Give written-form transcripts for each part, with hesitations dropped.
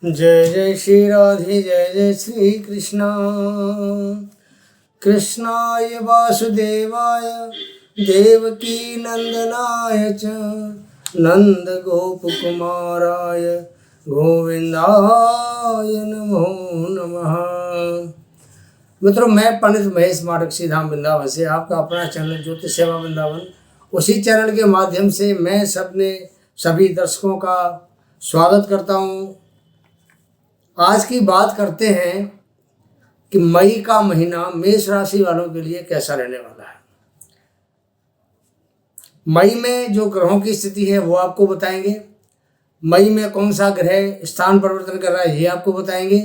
जय जय श्री राधे जय जय श्री कृष्णा। कृष्णाय वासुदेवाय देवकी नंदनाय च नंद गोपकुमाराय गोविंदाय नमो नमः। मित्रों, मैं पंडित महेश मार्गशी धाम वृंदावन से आपका अपना चैनल ज्योतिष सेवा वृंदावन, उसी चैनल के माध्यम से मैं सभी दर्शकों का स्वागत करता हूँ। आज की बात करते हैं कि मई का महीना मेष राशि वालों के लिए कैसा रहने वाला है। मई में जो ग्रहों की स्थिति है वो आपको बताएंगे। मई में कौन सा ग्रह स्थान परिवर्तन कर रहा है ये आपको बताएंगे।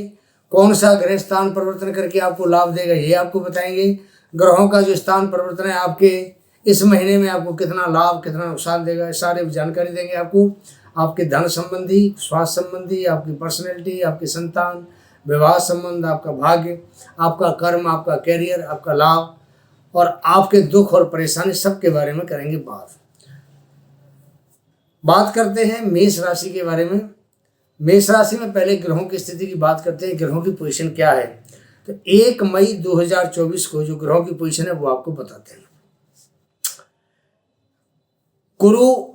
कौन सा ग्रह स्थान परिवर्तन करके आपको लाभ देगा ये आपको बताएंगे। ग्रहों का जो स्थान परिवर्तन है आपके इस महीने में आपको कितना लाभ कितना नुकसान देगा, ये सारी जानकारी देंगे आपको। आपके धन संबंधी, स्वास्थ्य संबंधी, आपकी पर्सनैलिटी, आपकी संतान, विवाह संबंध, आपका भाग्य, आपका कर्म, आपका कैरियर, आपका लाभ और आपके दुख और परेशानी सबके बारे में करेंगे बात करते हैं मेष राशि के बारे में। मेष राशि में पहले ग्रहों की स्थिति की बात करते हैं, ग्रहों की पोजीशन क्या है। तो 1 मई 2024 को जो ग्रहों की पोजीशन है वो आपको बताते हैं। गुरु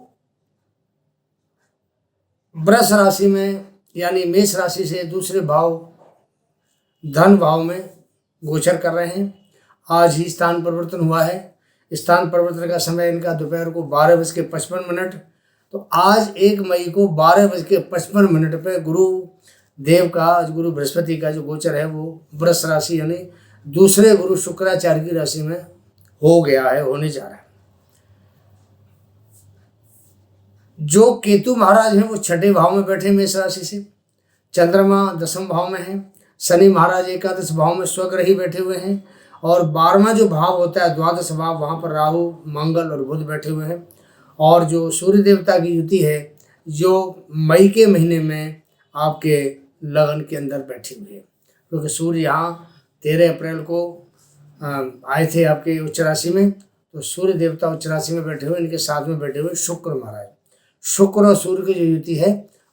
वृष राशि में यानी मेष राशि से दूसरे भाव धन भाव में गोचर कर रहे हैं। आज ही स्थान परिवर्तन हुआ है। स्थान परिवर्तन का समय इनका दोपहर को 12:55। तो आज 1 मई को 12:55 पे गुरु देव का, गुरु बृहस्पति का जो गोचर है वो वृष राशि यानी दूसरे गुरु शुक्राचार्य की राशि में हो गया है, होने जा रहा है। जो केतु महाराज हैं वो 6ठे भाव में बैठे मेष राशि से। चंद्रमा 10वें भाव में है। शनि महाराज 11 भाव में स्वग्रही बैठे हुए हैं। और 12वां जो भाव होता है 12वां भाव, वहाँ पर राहु, मंगल और बुध बैठे हुए हैं। और जो सूर्य देवता की युति है जो मई के महीने में आपके लगन के अंदर बैठी हुई है, क्योंकि सूर्य यहाँ 13 अप्रैल को आए थे आपके उच्च राशि में। तो सूर्य देवता उच्च राशि में बैठे हुए, इनके साथ में बैठे हुए शुक्र महाराज, शुक्र और सूर्य की जो युति है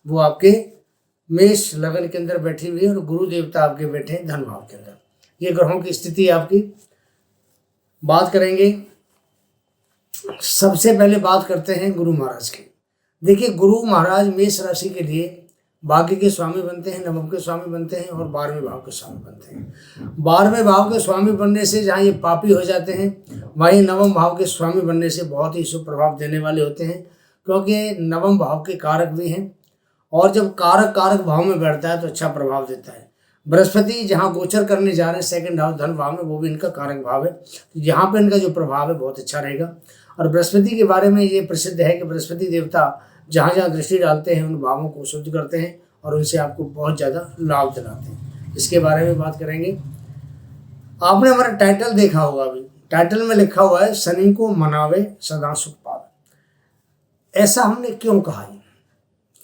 वो आपके मेष लगन के अंदर बैठी हुई है। और गुरु देवता आपके बैठे हैं धन भाव के अंदर। ये ग्रहों की स्थिति आपकी बात करेंगे। सबसे पहले बात करते हैं गुरु महाराज की। देखिए, गुरु महाराज मेष राशि के लिए भाग्य के स्वामी बनते हैं, नवम के स्वामी बनते हैं और 12वें भाव के स्वामी बनते हैं। 12वें भाव के स्वामी बनने से जहाँ ये पापी हो जाते हैं, वहीं नवम भाव के स्वामी बनने से बहुत ही शुभ प्रभाव देने वाले होते हैं, क्योंकि नवम भाव के कारक भी हैं। और जब कारक भाव में बैठता है तो अच्छा प्रभाव देता है। बृहस्पति जहाँ गोचर करने जा रहे हैं सेकंड हाउस धन भाव में, वो भी इनका कारक भाव है। तो यहाँ पे इनका जो प्रभाव है बहुत अच्छा रहेगा। और बृहस्पति के बारे में ये प्रसिद्ध है कि बृहस्पति देवता जहाँ जहाँ दृष्टि डालते हैं उन भावों को शुद्ध करते हैं और उनसे आपको बहुत ज़्यादा लाभ दिलाते हैं। इसके बारे में बात करेंगे। आपने हमारा टाइटल देखा होगा, अभी टाइटल में लिखा हुआ है शनि को मनावे सदा सुख पावे। ऐसा हमने क्यों कहा है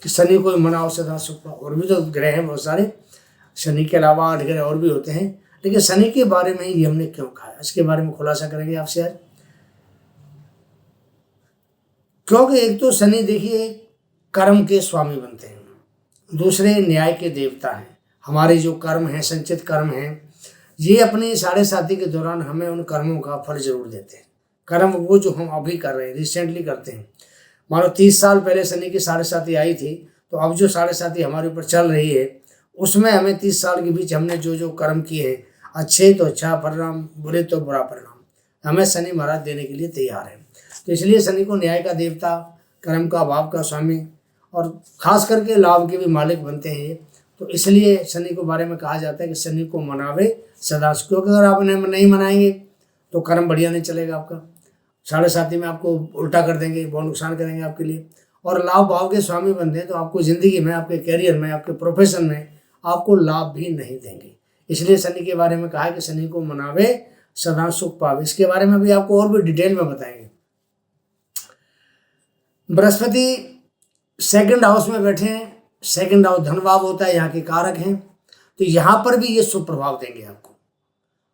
कि शनि को मनाओ सदा सुख पाओ। और भी तो ग्रह हैं बहुत सारे, शनि के अलावा 8 ग्रह और भी होते हैं, लेकिन शनि के बारे में ये हमने क्यों कहा है, इसके बारे में खुलासा करेंगे आपसे आज। क्योंकि एक तो शनि देखिए कर्म के स्वामी बनते हैं, दूसरे न्याय के देवता हैं। हमारे जो कर्म हैं, संचित कर्म हैं, ये अपने 7.5 के दौरान हमें उन कर्मों का फल जरूर देते हैं। कर्म वो जो हम अभी कर रहे हैं, रिसेंटली करते हैं। मानो 30 साल पहले शनि की 7.5 आई थी, तो अब जो 7.5 हमारे ऊपर चल रही है उसमें हमें 30 साल के बीच हमने जो जो कर्म किए हैं, अच्छे तो अच्छा परिणाम, बुरे तो बुरा परिणाम, हमें शनि महाराज देने के लिए तैयार है। तो इसलिए शनि को न्याय का देवता, कर्म का भाव का स्वामी और खास करके लाभ के भी मालिक बनते हैं ये। तो इसलिए शनि के बारे में कहा जाता है कि शनि को मनावे सदा, क्योंकि अगर आप नहीं मनाएंगे तो कर्म बढ़िया नहीं चलेगा आपका। 7.5 में आपको उल्टा कर देंगे, बहुत नुकसान करेंगे आपके लिए। और लाभ भाव के स्वामी बनते हैं तो आपको ज़िंदगी में, आपके कैरियर में, आपके प्रोफेशन में आपको लाभ भी नहीं देंगे। इसलिए शनि के बारे में कहा है कि शनि को मनावे सदा सुख पावे। इसके बारे में भी आपको और भी डिटेल में बताएंगे। बृहस्पति सेकंड हाउस में बैठे हैं। सेकंड हाउस धन भाव होता है, यहाँ के कारक हैं। तो यहाँ पर भी ये शुभ प्रभाव देंगे आपको।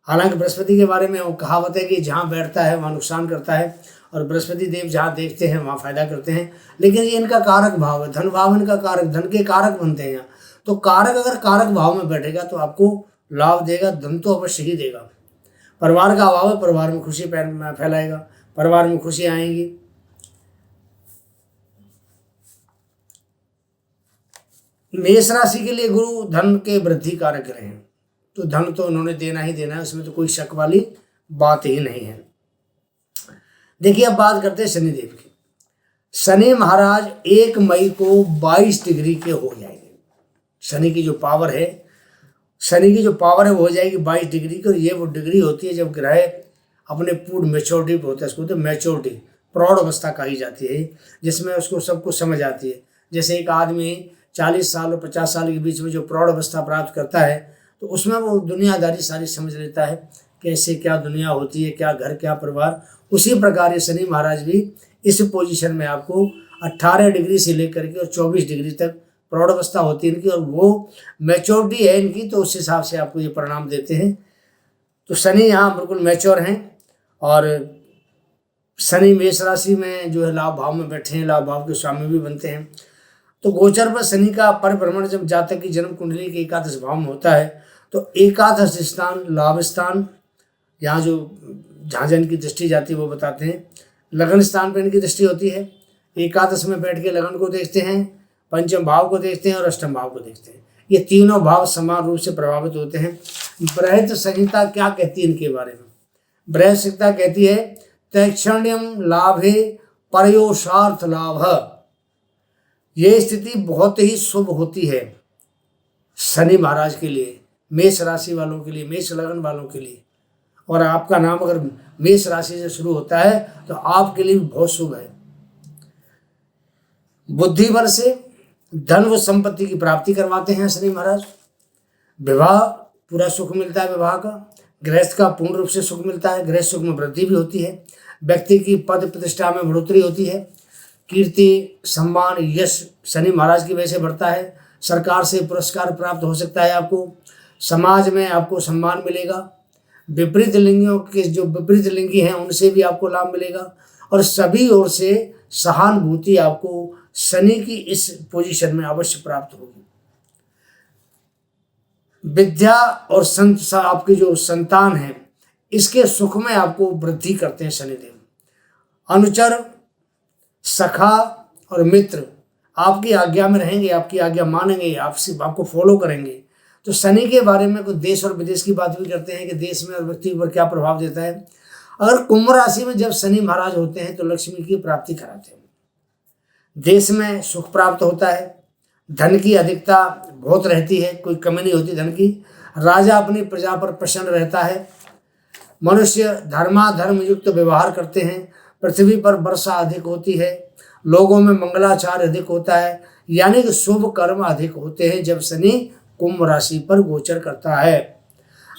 हालांकि बृहस्पति के बारे में वो कहावत है कि जहाँ बैठता है वहाँ नुकसान करता है और बृहस्पति देव जहाँ देखते हैं वहाँ फायदा करते हैं। लेकिन ये इनका कारक भाव है, धन भाव इनका कारक, धन के कारक बनते हैं यहाँ। तो कारक अगर कारक भाव में बैठेगा तो आपको लाभ देगा, धन तो अवश्य ही देगा। परिवार का अभाव है, परिवार में खुशी फैलाएगा, परिवार में खुशी आएंगी। मेष राशि के लिए गुरु धन के वृद्धि कारक रहे हैं, तो धन तो उन्होंने देना ही देना है, उसमें तो कोई शक वाली बात ही नहीं है। देखिए अब बात करते हैं शनिदेव की। शनि महाराज 1 मई को 22 डिग्री के हो जाएंगे। शनि की जो पावर है, वो हो जाएगी 22 डिग्री की। और ये वो डिग्री होती है जब ग्रह अपने पूर्ण मेच्योरिटी पे होता है, इसको तो मेच्योरिटी प्रौढ़ अवस्था कही जाती है, जिसमें उसको सब कुछ समझ आती है। जैसे एक आदमी 40 साल और 50 साल के बीच में जो प्रौढ़ अवस्था प्राप्त करता है, तो उसमें वो दुनियादारी सारी समझ लेता है, कैसे क्या दुनिया होती है, क्या घर क्या परिवार। उसी प्रकार ये शनि महाराज भी इस पोजीशन में आपको 18 डिग्री से लेकर के और 24 डिग्री तक प्रौढ़ अवस्था होती है इनकी, और वो मैच्योरिटी है इनकी, तो उस हिसाब से आपको ये परिणाम देते हैं। तो शनि यहाँ बिल्कुल मैच्योर हैं। और शनि मेष राशि में जो है लाभ भाव में बैठे हैं, लाभ भाव के स्वामी भी बनते हैं। तो गोचर पर शनि का परिभ्रमण जब जातक की जन्म कुंडली के एकादश भाव में होता है, तो एकादश स्थान लाभ स्थान, यहाँ जो जहाँ जहाँ इनकी दृष्टि जाती है वो बताते हैं। लगन स्थान पर इनकी दृष्टि होती है, एकादश में बैठ के लगन को देखते हैं, पंचम भाव को देखते हैं और अष्टम भाव को देखते हैं। ये तीनों भाव समान रूप से प्रभावित होते हैं। बृहत संहिता क्या कहती है इनके बारे में? बृहत संहिता कहती है तैक्षण्यम लाभे परयोषार्थ लाभ। ये स्थिति बहुत ही शुभ होती है शनि महाराज के लिए, मेष राशि वालों के लिए, मेष लगन वालों के लिए। और आपका नाम अगर मेष राशि से शुरू होता है तो आपके लिए भी बहुत शुभ है। बुद्धि बल से धन व संपत्ति की प्राप्ति करवाते हैं शनि महाराज। विवाह पूरा सुख मिलता है, विवाह का। गृहस्थ का पूर्ण रूप से सुख मिलता है, गृहस्थ सुख में वृद्धि भी होती है। व्यक्ति की पद प्रतिष्ठा में बढ़ोतरी होती है। कीर्ति सम्मान यश शनि महाराज की वजह से बढ़ता है। सरकार से पुरस्कार प्राप्त हो सकता है आपको, समाज में आपको सम्मान मिलेगा। विपरीत लिंगियों के जो विपरीत लिंगी हैं उनसे भी आपको लाभ मिलेगा। और सभी ओर से सहानुभूति आपको शनि की इस पोजीशन में अवश्य प्राप्त होगी। विद्या और आपकी जो संतान है इसके सुख में आपको वृद्धि करते हैं शनिदेव। अनुचर, सखा और मित्र आपकी आज्ञा में रहेंगे, आपकी आज्ञा मानेंगे, आपको फॉलो करेंगे। तो शनि के बारे में कुछ देश और विदेश की बात भी करते हैं कि देश में और व्यक्ति पर क्या प्रभाव देता है। अगर कुंभ राशि में जब शनि महाराज होते हैं तो लक्ष्मी की प्राप्ति कराते हैं, देश में सुख प्राप्त होता है, धन की अधिकता बहुत रहती है, कोई कमी नहीं होती धन की। राजा अपनी प्रजा पर प्रसन्न रहता है। मनुष्य धर्माधर्म युक्त व्यवहार करते हैं। पृथ्वी पर वर्षा अधिक होती है। लोगों में मंगलाचार अधिक होता है, यानी कि शुभ कर्म अधिक होते हैं जब शनि कुंभ राशि पर गोचर करता है।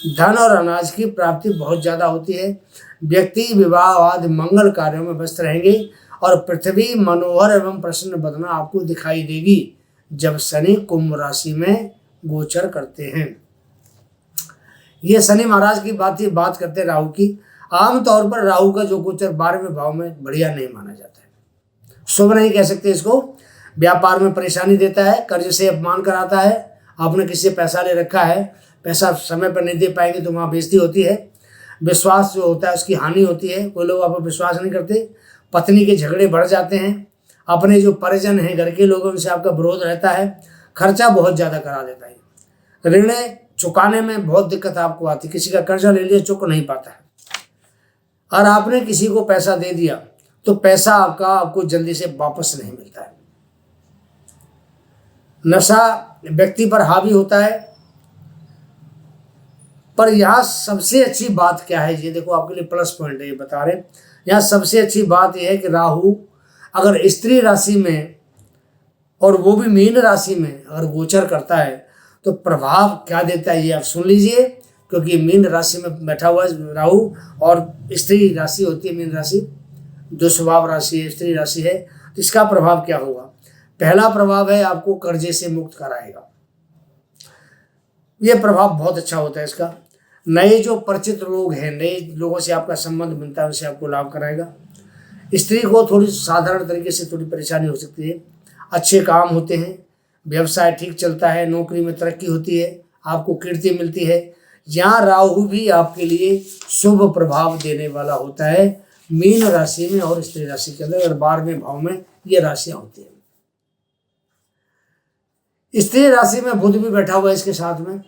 धन और अनाज की प्राप्ति बहुत ज़्यादा होती है। व्यक्ति विवाह आदि मंगल कार्यों में व्यस्त रहेंगे और पृथ्वी मनोहर एवं प्रसन्न बदना आपको दिखाई देगी जब शनि कुंभ राशि में गोचर करते हैं। ये शनि महाराज की बात करते हैं राहु की। आमतौर पर राहु का जो गोचर 12वें भाव में बढ़िया नहीं माना जाता है, शुभ नहीं कह सकते इसको। व्यापार में परेशानी देता है, कर्ज से अपमान कराता है। आपने किसी से पैसा ले रखा है, पैसा समय पर नहीं दे पाएंगे तो वहाँ बेइज्जती होती है। विश्वास जो होता है उसकी हानि होती है, कोई लोग आप पर विश्वास नहीं करते। पत्नी के झगड़े बढ़ जाते हैं। अपने जो परिजन हैं घर के लोगों से आपका विरोध रहता है। खर्चा बहुत ज़्यादा करा देता है। ऋण चुकाने में बहुत दिक्कत आपको आती है। किसी का कर्जा ले लिया, चुक नहीं पाता है। और आपने किसी को पैसा दे दिया तो पैसा आपको जल्दी से वापस नहीं मिलता है। नशा व्यक्ति पर हावी होता है। पर यहाँ सबसे अच्छी बात क्या है, ये देखो आपके लिए प्लस पॉइंट है, ये बता रहे हैं। यहाँ सबसे अच्छी बात यह है कि राहु अगर स्त्री राशि में और वो भी मीन राशि में अगर गोचर करता है तो प्रभाव क्या देता है ये आप सुन लीजिए। क्योंकि मीन राशि में बैठा हुआ है राहु और स्त्री राशि होती है मीन राशि, जो स्वभाव राशि है, स्त्री राशि है। तो इसका प्रभाव क्या होगा? पहला प्रभाव है आपको कर्जे से मुक्त कराएगा। ये प्रभाव बहुत अच्छा होता है इसका। नए जो परिचित लोग हैं, नए लोगों से आपका संबंध बनता है, उनसे आपको लाभ कराएगा। स्त्री को थोड़ी साधारण तरीके से थोड़ी परेशानी हो सकती है। अच्छे काम होते हैं, व्यवसाय ठीक चलता है, नौकरी में तरक्की होती है, आपको कीर्ति मिलती है। यहाँ राहु भी आपके लिए शुभ प्रभाव देने वाला होता है मीन राशि में और स्त्री राशि के अंदर, अगर 12वें भाव में ये राशियां होती है। स्त्री राशि में बुध भी बैठा हुआ है इसके साथ में,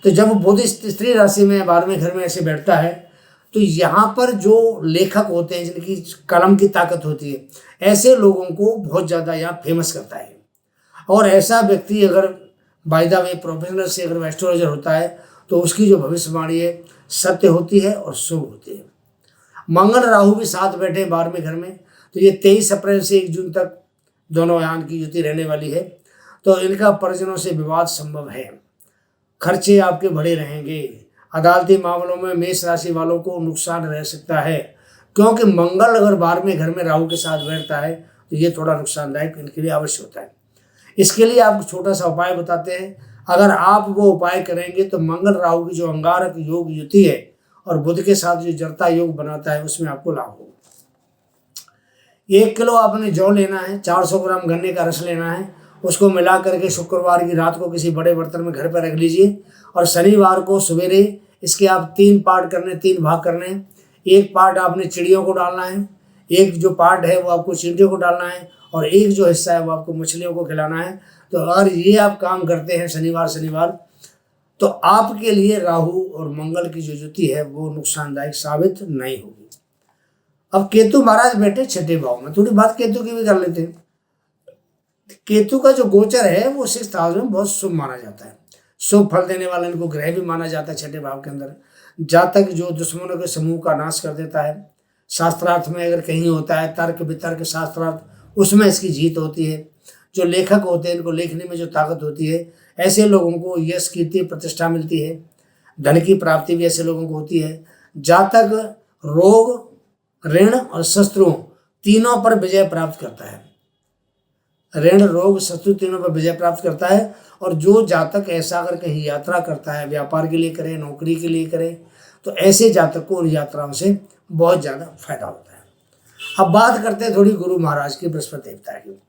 तो जब बुध स्त्री राशि में 12वें घर में ऐसे बैठता है तो यहाँ पर जो लेखक होते हैं जिनकी कलम की ताकत होती है, ऐसे लोगों को बहुत ज़्यादा यहाँ फेमस करता है। और ऐसा व्यक्ति अगर बाय द वे प्रोफेशनल से अगर एस्ट्रोलॉजर होता है तो उसकी जो भविष्यवाणी है सत्य होती है और शुभ होती है। मंगल राहु भी साथ बैठे 12वें घर में, तो ये 23 अप्रैल से 1 जून तक दोनों यान की युति रहने वाली है। तो इनका परिजनों से विवाद संभव है, खर्चे आपके बढ़े रहेंगे, अदालती मामलों में मेष राशि वालों को नुकसान रह सकता है, क्योंकि मंगल अगर 12वें घर में राहु के साथ बैठता है तो ये थोड़ा नुकसानदायक इनके लिए अवश्य होता है। इसके लिए आपको छोटा सा उपाय बताते हैं, अगर आप वो उपाय करेंगे तो मंगल राहु की जो अंगारक योग युति है और बुध के साथ जो जड़ता योग बनाता है उसमें आपको लाभ होगा। 1 किलो आपने जौ लेना है, 400 ग्राम गन्ने का रस लेना है, उसको मिला करके शुक्रवार की रात को किसी बड़े बर्तन में घर पर रख लीजिए और शनिवार को सवेरे इसके आप 3 पार्ट करने, 3 भाग करने हैं। 1 पार्ट आपने चिड़ियों को डालना है, एक जो पार्ट है वो आपको चींटियों को डालना है और एक जो हिस्सा है वो आपको मछलियों को खिलाना है। तो अगर ये आप काम करते हैं शनिवार तो आपके लिए राहु और मंगल की जो युति है वो नुकसानदायक साबित नहीं होगी। अब केतु महाराज बैठे 6ठे भाव में, थोड़ी बात केतु की भी कर लेते हैं। केतु का जो गोचर है वो 6th हाउस में बहुत शुभ माना जाता है, शुभ फल देने वाला इनको ग्रह भी माना जाता है 6ठे भाव के अंदर। जातक जो दुश्मनों के समूह का नाश कर देता है, शास्त्रार्थ में अगर कहीं होता है तर्क वितर्क शास्त्रार्थ, उसमें इसकी जीत होती है। जो लेखक होते हैं इनको लिखने में जो ताकत होती है, ऐसे लोगों को यश कीर्ति प्रतिष्ठा मिलती है, धन की प्राप्ति भी ऐसे लोगों को होती है। जातक रोग ऋण और शत्रुओं तीनों पर विजय प्राप्त करता है, ऋण रोग शत्रु तीनों पर विजय प्राप्त करता है। और जो जातक ऐसा अगर कहीं यात्रा करता है, व्यापार के लिए करे, नौकरी के लिए करे, तो ऐसे जातक को उन यात्राओं से बहुत ज़्यादा फायदा होता है। अब बात करते हैं थोड़ी गुरु महाराज की, बृहस्पति देवता की।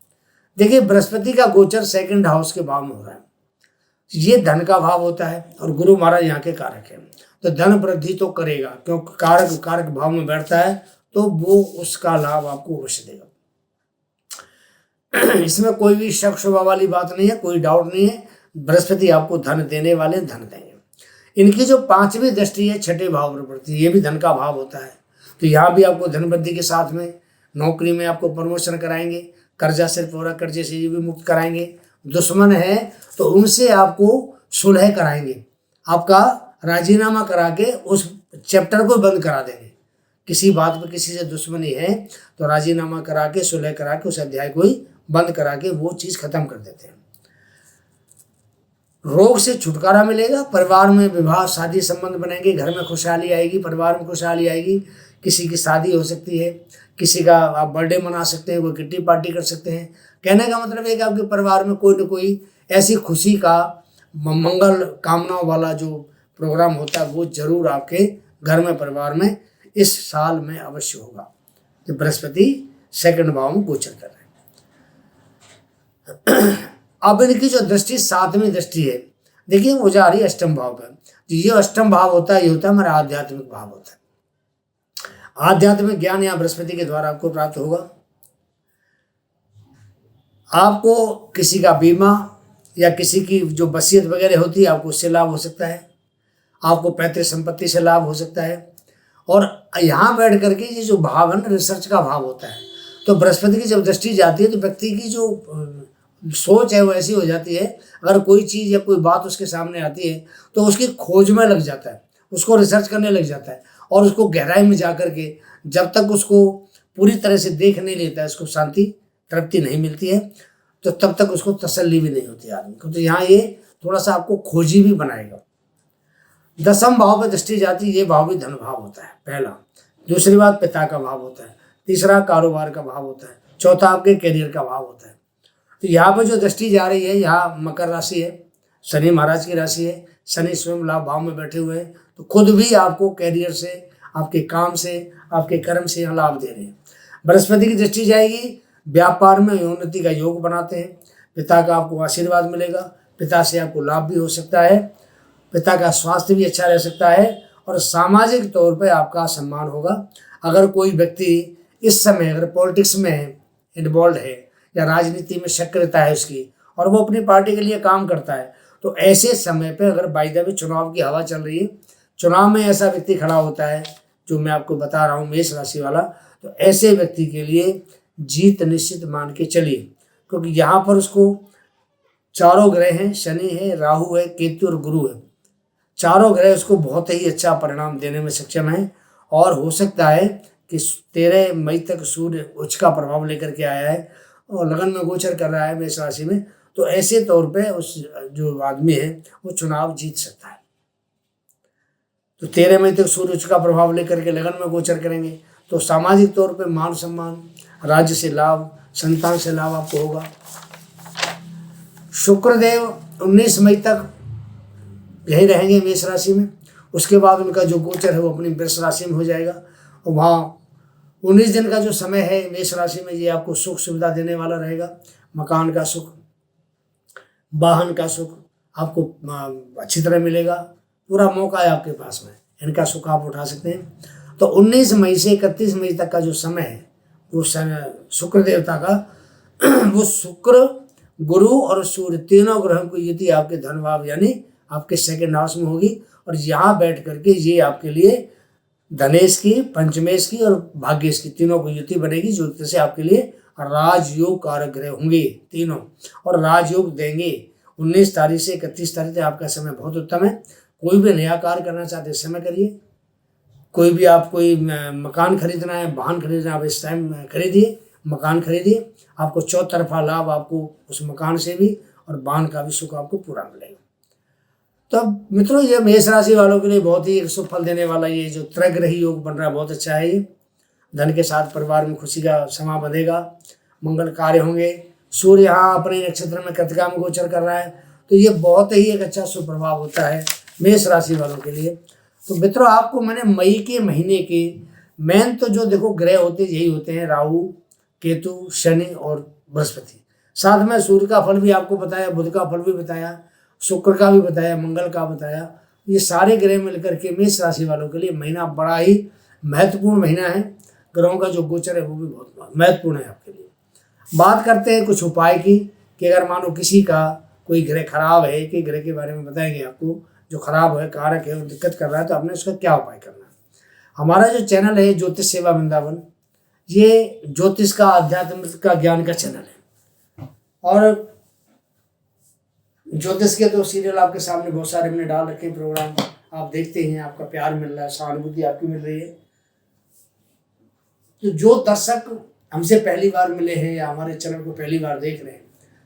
देखिए बृहस्पति का गोचर 2nd हाउस के भाव में हो रहा है, ये धन का भाव होता है और गुरु महाराज यहाँ के कारक हैं, तो धन वृद्धि तो करेगा क्योंकि कारक भाव में बैठता है तो वो उसका लाभ आपको अवश्य देगा। इसमें कोई भी शक शुबा वाली बात नहीं है, कोई डाउट नहीं है, बृहस्पति आपको धन देने वाले धन देंगे। इनकी जो 5वीं दृष्टि है 6ठे भाव पर पड़ती है, ये भी धन का भाव होता है, तो यहाँ भी आपको धन वृद्धि के साथ में नौकरी में आपको प्रमोशन कराएंगे, कर्जा से पूरा कर्जे से भी मुक्त कराएंगे। दुश्मन है तो उनसे आपको सुलह कराएंगे, आपका राजीनामा करा के उस चैप्टर को बंद करा देंगे। किसी बात पर किसी से दुश्मनी है तो राजीनामा करा के सुलह करा के उस अध्याय को ही बंद करा के वो चीज़ खत्म कर देते हैं। रोग से छुटकारा मिलेगा, परिवार में विवाह शादी संबंध बनेंगे, घर में खुशहाली आएगी, परिवार में खुशहाली आएगी। किसी की शादी हो सकती है, किसी का आप बर्थडे मना सकते हैं, कोई किट्टी पार्टी कर सकते हैं। कहने का मतलब है कि आपके परिवार में कोई न कोई ऐसी खुशी का मंगल कामनाओं वाला जो प्रोग्राम होता है वो जरूर आपके घर में परिवार में इस साल में अवश्य होगा। तो बृहस्पति 2nd भाव में गोचर कर रहे हैं। अब इनकी जो दृष्टि 7वीं दृष्टि है, देखिए वो जा रही है 8म भाव पर। तो ये 8म भाव होता है, ये होता है हमारा आध्यात्मिक भाव होता है। आध्यात्मिक ज्ञान यहाँ बृहस्पति के द्वारा आपको प्राप्त होगा। आपको किसी का बीमा या किसी की जो वसीयत वगैरह होती है आपको उससे लाभ हो सकता है, आपको पैतृक संपत्ति से लाभ हो सकता है। और यहाँ बैठ करके ये जो भाव है ना, रिसर्च का भाव होता है, तो बृहस्पति की जब दृष्टि जाती है तो व्यक्ति की जो सोच है वो ऐसी हो जाती है, अगर कोई चीज़ या कोई बात उसके सामने आती है तो उसकी खोज में लग जाता है, उसको रिसर्च करने लग जाता है और उसको गहराई में जा कर के जब तक उसको पूरी तरह से देख नहीं लेता है, उसको शांति तृप्ति नहीं मिलती है, तो तब तक उसको तसल्ली भी नहीं होती आदमी को। तो यहाँ ये थोड़ा सा आपको खोजी भी बनाएगा। 10म भाव पर दृष्टि जाती है, ये भाव भी धन भाव होता है पहला। दूसरी बात पिता का भाव होता है, तीसरा कारोबार का भाव होता है, चौथा आपके करियर का भाव होता है। तो यहाँ पर जो दृष्टि जा रही है, यहाँ मकर राशि है, शनि महाराज की राशि है, शनि स्वयं लाभ भाव में बैठे हुए हैं, तो खुद भी आपको कैरियर से, आपके काम से, आपके कर्म से यहाँ लाभ दे रहे हैं। बृहस्पति की दृष्टि जाएगी, व्यापार में उन्नति का योग बनाते हैं, पिता का आपको आशीर्वाद मिलेगा, पिता से आपको लाभ भी हो सकता है, पिता का स्वास्थ्य भी अच्छा रह सकता है और सामाजिक तौर पर आपका सम्मान होगा। अगर कोई व्यक्ति इस समय अगर पॉलिटिक्स में इन्वॉल्व है या राजनीति में सक्रियता है उसकी और वो अपनी पार्टी के लिए काम करता है, तो ऐसे समय पे अगर बाय द वे चुनाव की हवा चल रही है, चुनाव में ऐसा व्यक्ति खड़ा होता है जो मैं आपको बता रहा हूँ मेष राशि वाला, तो ऐसे व्यक्ति के लिए जीत निश्चित मान के चलिए, क्योंकि यहाँ पर उसको चारों ग्रह हैं, शनि है, राहु है, केतु और गुरु है। चारों ग्रह उसको बहुत ही अच्छा परिणाम देने में सक्षम है और हो सकता है कि 13 मई तक सूर्य उच्च का प्रभाव लेकर के आया है और लगन में गोचर कर रहा है मेष राशि में, तो ऐसे तौर पे उस जो आदमी है वो चुनाव जीत सकता है। तो 13 मई तक सूर्य उच्च का प्रभाव लेकर के लगन में गोचर करेंगे, तो सामाजिक तौर पे मान सम्मान, राज्य से लाभ, संतान से लाभ आपको होगा। शुक्रदेव 19 मई तक यही रहेंगे मेष राशि में, उसके बाद उनका जो गोचर है वो अपनी वृष राशि में हो जाएगा और वहाँ 19 दिन का जो समय है मेष राशि में ये आपको सुख सुविधा देने वाला रहेगा। मकान का सुख, वाहन का सुख आपको अच्छी तरह मिलेगा, पूरा मौका है आपके पास में, इनका सुख आप उठा सकते हैं। तो 19 मई से 31 मई तक का जो समय है वो शुक्र देवता का वो शुक्र, गुरु और सूर्य तीनों ग्रहों की युति आपके धन भाव यानी आपके सेकंड हाउस में होगी और यहाँ बैठ करके ये आपके लिए धनेश की, पंचमेश की और भाग्येश की तीनों की युति बनेगी, जो से आपके लिए राजयोग कारक ग्रह होंगे तीनों और राजयोग देंगे। 19 तारीख से 31 तारीख तक आपका समय बहुत उत्तम है। कोई भी नया कार्य करना चाहते हैं समय करिए, कोई भी आप कोई मकान खरीदना है, वाहन खरीदना है, आप इस टाइम खरीदिए, मकान खरीदिए, आपको चौतरफा लाभ आपको उस मकान से भी और वाहन का भी सुख आपको पूरा मिलेगा। तो मित्रों ये मेष राशि वालों के लिए बहुत ही शुभ फल देने वाला ये जो त्रैग्रही योग बन रहा है बहुत अच्छा है। ये धन के साथ परिवार में खुशी का समा बंधेगा, मंगल कार्य होंगे। सूर्य यहाँ अपने नक्षत्र में कृतिका में गोचर कर रहा है, तो ये बहुत ही एक अच्छा शुभ प्रभाव होता है मेष राशि वालों के लिए। तो मित्रों आपको मैंने मई के महीने के मेन तो जो देखो ग्रह होते यही होते हैं, राहु, केतु, शनि और बृहस्पति। साथ में सूर्य का फल भी आपको बताया, बुध का फल भी बताया, शुक्र का भी बताया, मंगल का बताया। ये सारे ग्रह मिलकर के मेष राशि वालों के लिए महीना बड़ा ही महत्वपूर्ण महीना है। ग्रहों का जो गोचर है वो भी बहुत महत्वपूर्ण है आपके लिए। बात करते हैं कुछ उपाय की कि अगर मानो किसी का कोई ग्रह खराब है, कि ग्रह के बारे में बताएंगे आपको जो खराब है, कारक है और दिक्कत कर रहा है, तो आपने उसका क्या उपाय करना है। हमारा जो चैनल है ज्योतिष सेवा वृंदावन, ये ज्योतिष का, अध्यात्म का, ज्ञान का चैनल है और ज्योतिष के तो सीरियल आपके सामने बहुत सारे हमने डाल रखे, प्रोग्राम आप देखते हैं, आपका प्यार मिल रहा है, सहानुभूति आपकी मिल रही है। तो जो दर्शक हमसे पहली बार मिले हैं या हमारे चैनल को पहली बार देख रहे हैं,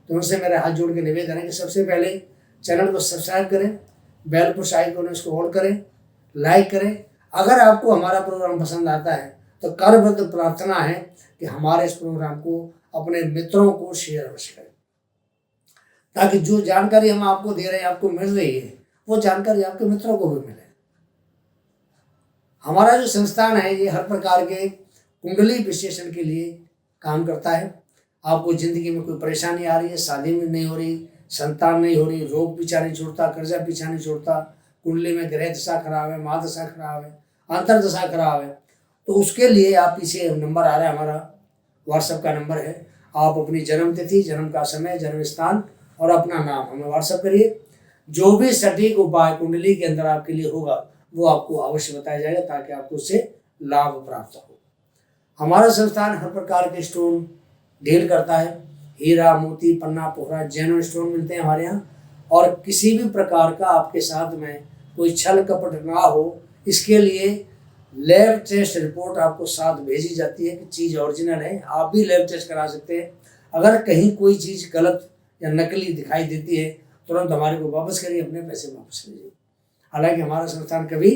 तो उनसे मेरा हाथ जोड़ के निवेदन है कि सबसे पहले चैनल को सब्सक्राइब करें, बेल पुश आइकन उसको ऑल करें, लाइक करें। अगर आपको हमारा प्रोग्राम पसंद आता है तो करबद्ध प्रार्थना है कि हमारे इस प्रोग्राम को अपने मित्रों को शेयर अवश्य करें, ताकि जो जानकारी हम आपको दे रहे हैं, आपको मिल रही है, वो जानकारी आपके मित्रों को भी मिले। हमारा जो संस्थान है ये हर प्रकार के कुंडली विश्लेषण के लिए काम करता है। आपको जिंदगी में कोई परेशानी आ रही है, शादी में नहीं हो रही, संतान नहीं हो रही, रोग पीछा नहीं छोड़ता, कर्जा पीछा नहीं छोड़ता, कुंडली में ग्रह दशा खराब है, महादशा खराब है, अंतरदशा खराब है, तो उसके लिए आप पीछे नंबर आ रहा है, हमारा व्हाट्सएप का नंबर है। आप अपनी जन्म तिथि, जन्म का समय, जन्म स्थान और अपना नाम हमें व्हाट्सएप करिए। जो भी सटीक उपाय कुंडली के अंदर आपके लिए होगा वो आपको अवश्य बताया जाएगा, ताकि आपको उससे लाभ प्राप्त हो। हमारा संस्थान हर प्रकार के स्टोन डील करता है, हीरा, मोती, पन्ना, पोखरा, जेनुइन स्टोन मिलते हैं हमारे यहाँ। और किसी भी प्रकार का आपके साथ में कोई छल कपट ना हो, इसके लिए लैब टेस्ट रिपोर्ट आपको साथ भेजी जाती है कि चीज़ ओरिजिनल है। आप भी लैब टेस्ट करा सकते हैं। अगर कहीं कोई चीज़ गलत या नकली दिखाई देती है, तुरंत हमारे को वापस करिए, अपने पैसे वापस लीजिए। हालांकि हमारा संस्थान कभी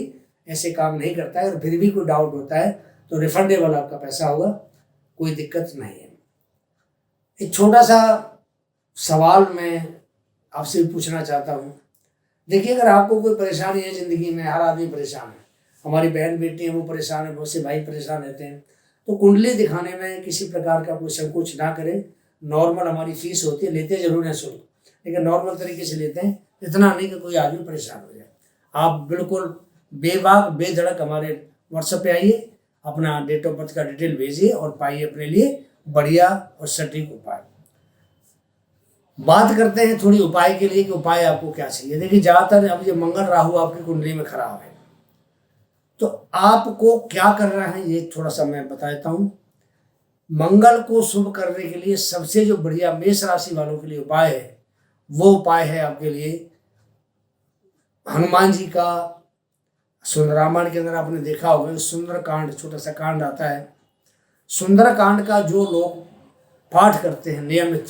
ऐसे काम नहीं करता है, और फिर भी कोई डाउट होता है तो रिफंडेबल आपका पैसा होगा, कोई दिक्कत नहीं है। एक छोटा सा सवाल मैं आपसे पूछना चाहता हूँ। देखिए, अगर आपको कोई परेशानी है ज़िंदगी में, हर आदमी परेशान है, हमारी बहन बेटी है वो परेशान है, बहुत से भाई परेशान रहते हैं, तो कुंडली दिखाने में किसी प्रकार का कोई संकोच ना करें। नॉर्मल हमारी फीस होती है, लेते जरूर हैं शुल्क, लेकिन नॉर्मल तरीके से लेते हैं, इतना नहीं कि कोई आदमी परेशान हो जाए। आप बिल्कुल बेबाक बेधड़क हमारे व्हाट्सएप पे आइए, अपना डेट ऑफ बर्थ का डिटेल भेजिए और पाइए अपने लिए बढ़िया और सटीक उपाय। बात करते हैं थोड़ी उपाय के लिए कि उपाय आपको क्या चाहिए। देखिए ज़्यादातर अब ये मंगल राहु आपकी कुंडली में खराब है, तो आपको क्या करना है ये थोड़ा सा मैं बता देता हूँ। मंगल को शुभ करने के लिए सबसे जो बढ़िया मेष राशि वालों के लिए उपाय है, वो उपाय है आपके लिए हनुमान जी का। सुंदर रामायण के अंदर आपने देखा होगा सुंदर कांड, छोटा सा कांड आता है। सुंदर कांड का जो लोग पाठ करते हैं नियमित,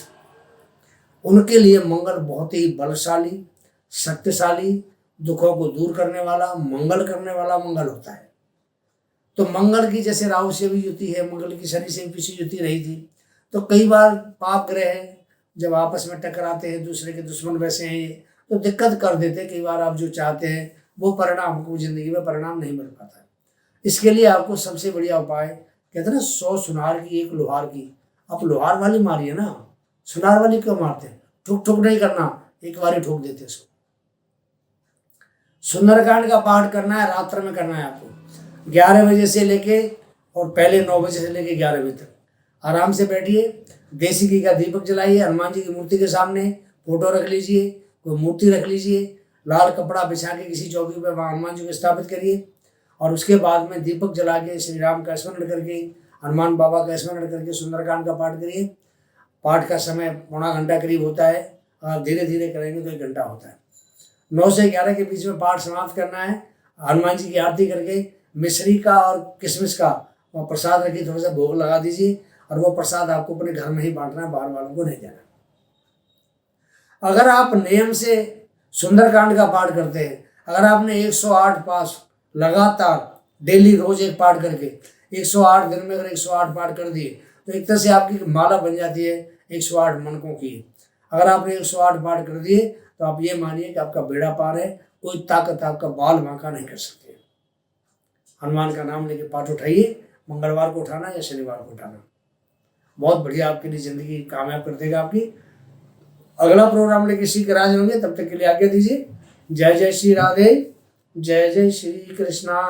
उनके लिए मंगल बहुत ही बलशाली, शक्तिशाली, दुखों को दूर करने वाला, मंगल करने वाला मंगल होता है। तो मंगल की जैसे राहु से भी युति है, मंगल की शनि से भी पीछे युति रही थी, तो कई बार पाप ग्रह जब आपस में टकराते हैं, दूसरे के दुश्मन वैसे हैं ये, तो दिक्कत कर देते हैं। कई बार आप जो चाहते हैं वो परिणाम को जिंदगी में परिणाम नहीं मिल पाता है। इसके लिए आपको सबसे बढ़िया उपाय, कहते हैं ना 100 सुनार की 1 लोहार की, आप लोहार वाली मारिए ना, सुनार वाली क्यों मारते हैं? ठुक ठुक नहीं करना, एक बार ही ठोक देते उसको। सुंदरकांड का पाठ करना है, रात्र में करना है आपको 11 बजे से लेके और पहले 9 बजे से लेके 11 बजे तक। आराम से बैठिए, देसी घी का दीपक जलाइए, हनुमान जी की मूर्ति के सामने फोटो रख लीजिए, कोई मूर्ति रख लीजिए, लाल कपड़ा बिछा के किसी चौकी पर वहाँ हनुमान जी को स्थापित करिए और उसके बाद में दीपक जला के श्री राम का स्मरण करके, हनुमान बाबा का स्मरण करके सुंदरकांड का पाठ करिए। पाठ का समय पौना घंटा करीब होता है, आप धीरे धीरे करेंगे तो 1 घंटा होता है। 9 से 11 के बीच में पाठ समाप्त करना है। हनुमान जी की आरती करके मिश्री का और किशमिश का वो प्रसाद रखिए, थोड़ा सा भोग लगा दीजिए और वो प्रसाद आपको अपने घर में ही बांटना है, बाहर वालों को नहीं देना। अगर आप नियम से सुंदरकांड का पाठ करते हैं, अगर आपने 108 पास लगातार डेली रोज एक पाठ करके 108 दिन में अगर 108 पाठ कर दिए तो एक तरह से आपकी माला बन जाती है 108 मनकों की। अगर आपने 108 पाठ कर दिए तो आप ये मानिए कि आपका बेड़ा पार है, कोई ताकत आपका बाल बांका नहीं कर सकती। हनुमान का नाम लेके पाठ उठाइए, मंगलवार को उठाना या शनिवार को उठाना, बहुत बढ़िया आपके लिए जिंदगी कामयाब कर देगा आपकी। अगला प्रोग्राम लेके शीघ्र आ जाएंगे, तब तक के लिए आज्ञा दीजिए। जय जय श्री राधे, जय जय श्री कृष्णा।